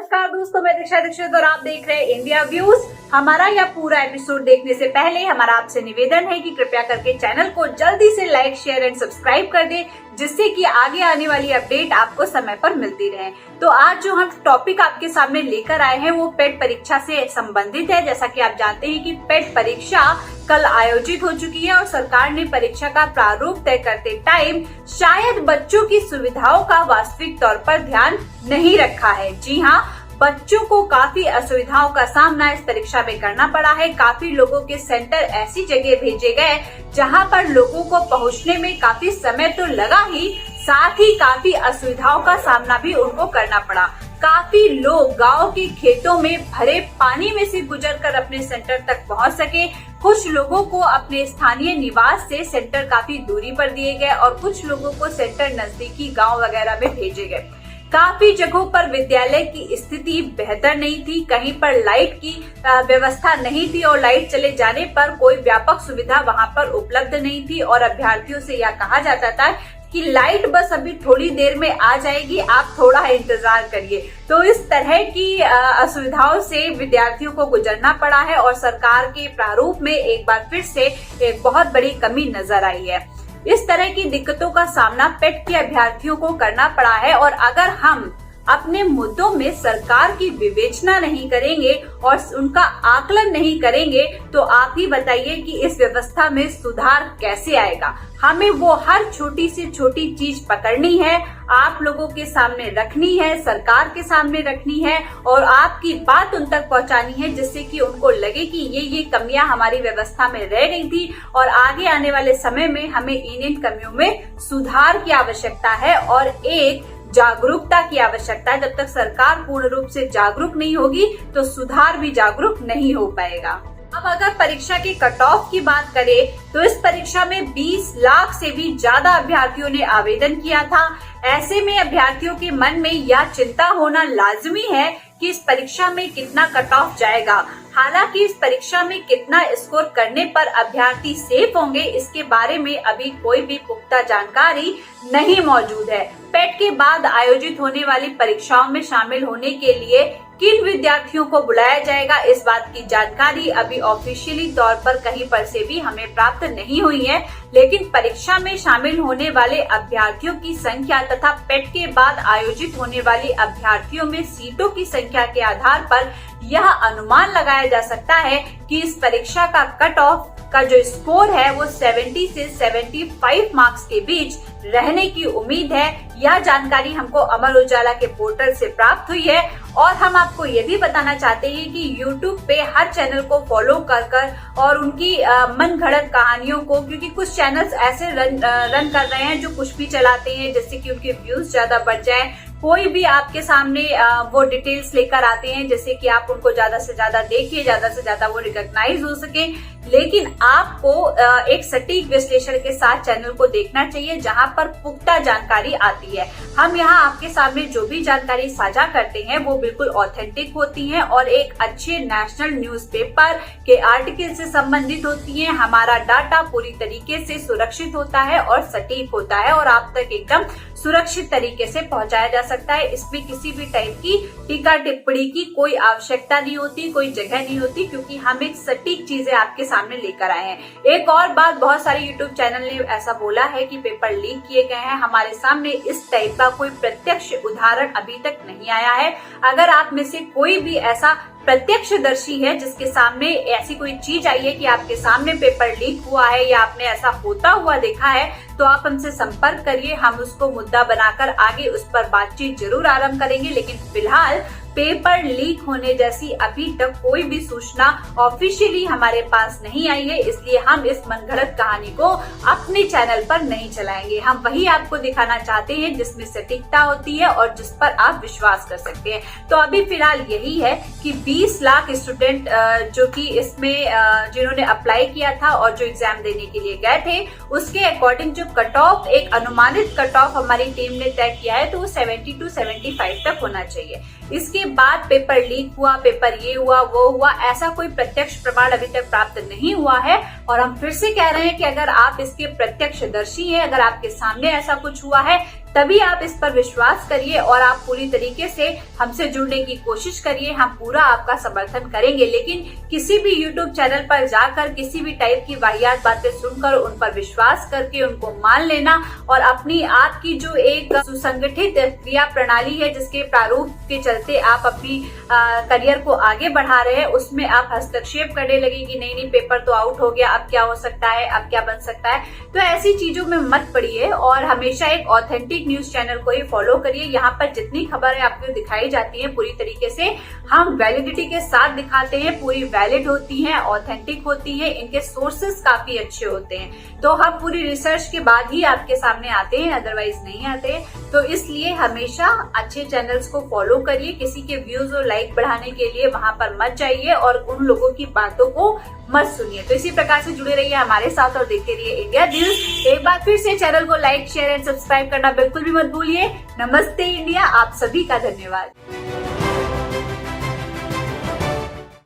नमस्कार दोस्तों, मैं दीक्षा दीक्षित और आप देख रहे हैं इंडिया व्यूज। हमारा यह पूरा एपिसोड देखने से पहले हमारा आपसे निवेदन है कि कृपया करके चैनल को जल्दी से लाइक, शेयर एंड सब्सक्राइब कर दें, जिससे कि आगे आने वाली अपडेट आपको समय पर मिलती रहे। तो आज जो हम टॉपिक आपके सामने लेकर आए हैं वो पेट परीक्षा से संबंधित है। जैसा कि आप जानते हैं कि पेट परीक्षा कल आयोजित हो चुकी है और सरकार ने परीक्षा का प्रारूप तय करते टाइम शायद बच्चों की सुविधाओं का वास्तविक तौर पर ध्यान नहीं रखा है। जी हाँ, बच्चों को काफी असुविधाओं का सामना इस परीक्षा में करना पड़ा है। काफी लोगों के सेंटर ऐसी जगह भेजे गए जहां पर लोगों को पहुंचने में काफी समय तो लगा ही, साथ ही काफी असुविधाओं का सामना भी उनको करना पड़ा। काफी लोग गांव के खेतों में भरे पानी में से गुजरकर अपने सेंटर तक पहुंच सके। कुछ लोगों को अपने स्थानीय निवास से सेंटर काफी दूरी पर दिए गए और कुछ लोगों को सेंटर नजदीकी गांव वगैरह में भेजे गए। काफी जगहों पर विद्यालय की स्थिति बेहतर नहीं थी, कहीं पर लाइट की व्यवस्था नहीं थी और लाइट चले जाने पर कोई व्यापक सुविधा वहां पर उपलब्ध नहीं थी और अभ्यर्थियों से यह कहा जाता था कि लाइट बस अभी थोड़ी देर में आ जाएगी, आप थोड़ा इंतजार करिए। तो इस तरह की असुविधाओं से विद्यार्थियों को गुजरना पड़ा है और सरकार के प्रारूप में एक बार फिर से एक बहुत बड़ी कमी नजर आई है। इस तरह की दिक्कतों का सामना पेट के अभ्यर्थियों को करना पड़ा है और अगर हम अपने मुद्दों में सरकार की विवेचना नहीं करेंगे और उनका आकलन नहीं करेंगे तो आप ही बताइए कि इस व्यवस्था में सुधार कैसे आएगा। हमें वो हर छोटी से छोटी चीज पकड़नी है, आप लोगों के सामने रखनी है, सरकार के सामने रखनी है और आपकी बात उन तक पहुंचानी है, जिससे कि उनको लगे कि ये कमियां हमारी व्यवस्था में रह गई थी और आगे आने वाले समय में हमें इन कमियों में सुधार की आवश्यकता है और एक जागरूकता की आवश्यकता है। जब तक सरकार पूर्ण रूप से जागरूक नहीं होगी तो सुधार भी जागरूक नहीं हो पाएगा। अब अगर परीक्षा के कट ऑफ की बात करें तो इस परीक्षा में 20 लाख से भी ज्यादा अभ्यर्थियों ने आवेदन किया था। ऐसे में अभ्यर्थियों के मन में यह चिंता होना लाजमी है कि इस परीक्षा में कितना कट ऑफ जाएगा। हालांकि इस परीक्षा में कितना स्कोर करने पर अभ्यर्थी सेफ होंगे, इसके बारे में अभी कोई भी पुख्ता जानकारी नहीं मौजूद है। पेट के बाद आयोजित होने वाली परीक्षाओं में शामिल होने के लिए किन विद्यार्थियों को बुलाया जाएगा, इस बात की जानकारी अभी ऑफिशियली तौर पर कहीं पर से भी हमें प्राप्त नहीं हुई है। लेकिन परीक्षा में शामिल होने वाले अभ्यर्थियों की संख्या तथा पेट के बाद आयोजित होने वाली अभ्यर्थियों में सीटों की संख्या के आधार पर यह अनुमान लगाया जा सकता है कि इस परीक्षा का कट ऑफ का जो स्कोर है वो 70 से 75 मार्क्स के बीच रहने की उम्मीद है। यह जानकारी हमको अमर उजाला के पोर्टल से प्राप्त हुई है और हम आपको ये भी बताना चाहते हैं कि YouTube पे हर चैनल को फॉलो कर और उनकी मन घड़त कहानियों को, क्योंकि कुछ चैनल्स ऐसे रन कर रहे हैं जो कुछ भी चलाते हैं जिससे कि उनके व्यूज ज्यादा बढ़ जाए। कोई भी आपके सामने वो डिटेल्स लेकर आते हैं जैसे कि आप उनको ज्यादा से ज्यादा देखिए, ज्यादा से ज्यादा वो रिकॉग्नाइज हो सके। लेकिन आपको एक सटीक विश्लेषण के साथ चैनल को देखना चाहिए जहां पर पुख्ता जानकारी आती है। हम यहां आपके सामने जो भी जानकारी साझा करते हैं वो बिल्कुल ऑथेंटिक होती है और एक अच्छे नेशनल न्यूज़पेपर के आर्टिकल से संबंधित होती है। हमारा डाटा पूरी तरीके से सुरक्षित होता है और सटीक होता है और आप तक एकदम सुरक्षित तरीके से पहुंचाया जा सकता है। इसमें किसी भी टाइप की टीका टिप्पणी की कोई आवश्यकता नहीं होती, कोई जगह नहीं होती, क्योंकि हम एक सटीक चीजें आपके सामने लेकर आए हैं। एक और बात, बहुत सारे यूट्यूब चैनल ने ऐसा बोला है कि पेपर लीक किए गए हैं। हमारे सामने इस टाइप का कोई प्रत्यक्ष उदाहरण अभी तक नहीं आया है। अगर आप में से कोई भी ऐसा प्रत्यक्षदर्शी है जिसके सामने ऐसी कोई चीज आई है कि आपके सामने पेपर लीक हुआ है या आपने ऐसा होता हुआ देखा है, तो आप हमसे संपर्क करिए। हम उसको मुद्दा बनाकर आगे उस पर बातचीत जरूर आरंभ करेंगे। लेकिन फिलहाल पेपर लीक होने जैसी अभी तक कोई भी सूचना ऑफिशियली हमारे पास नहीं आई है, इसलिए हम इस मनगढ़ंत कहानी को अपने चैनल पर नहीं चलाएंगे। हम वही आपको दिखाना चाहते हैं जिसमें सटीकता होती है और जिस पर आप विश्वास कर सकते हैं। तो अभी फिलहाल यही है कि 20 लाख स्टूडेंट जो कि इसमें जिन्होंने अप्लाई किया था और जो एग्जाम देने के लिए गए थे, उसके अकॉर्डिंग जो कट ऑफ, एक अनुमानित कट ऑफ हमारी टीम ने तय किया है तो वो 70 to 75 तक होना चाहिए। इसके बाद पेपर लीक हुआ, पेपर ये हुआ वो हुआ, ऐसा कोई प्रत्यक्ष प्रमाण अभी तक प्राप्त नहीं हुआ है। और हम फिर से कह रहे हैं कि अगर आप इसके प्रत्यक्षदर्शी हैं, अगर आपके सामने ऐसा कुछ हुआ है तभी आप इस पर विश्वास करिए और आप पूरी तरीके से हमसे जुड़ने की कोशिश करिए। हम पूरा आपका समर्थन करेंगे, लेकिन किसी भी यूट्यूब चैनल पर जाकर किसी भी टाइप की वाहियात बातें सुनकर उन पर विश्वास करके उनको मान लेना और अपनी आपकी जो एक सुसंगठित क्रिया प्रणाली है जिसके प्रारूप के चलते आप अपनी करियर को आगे बढ़ा रहे हैं, उसमें आप हस्तक्षेप करने लगे कि नहीं पेपर तो आउट हो गया, अब क्या हो सकता है, अब क्या बन सकता है। तो ऐसी चीजों में मत पड़िए और हमेशा एक ऑथेंटिक न्यूज चैनल को ही फॉलो करिए। यहाँ पर जितनी खबरें आपको दिखाई जाती है पूरी तरीके से हम वैलिडिटी के साथ दिखाते हैं, पूरी वैलिड होती है, ऑथेंटिक होती है, इनके सोर्सेस काफी अच्छे होते हैं। तो हम पूरी रिसर्च के बाद ही आपके सामने आते हैं, अदरवाइज नहीं आते। तो इसलिए हमेशा अच्छे चैनल्स को फॉलो करिए। किसी के व्यूज और लाइक बढ़ाने के लिए वहां पर मत जाइए और उन लोगों की बातों को मत सुनिए। तो इसी प्रकार से जुड़े रहिए हमारे साथ और देखते रहिए इंडिया न्यूज। एक बार फिर से चैनल को लाइक, शेयर एंड सब्सक्राइब करना बिल्कुल भी मत भूलिए। नमस्ते इंडिया, आप सभी का धन्यवाद।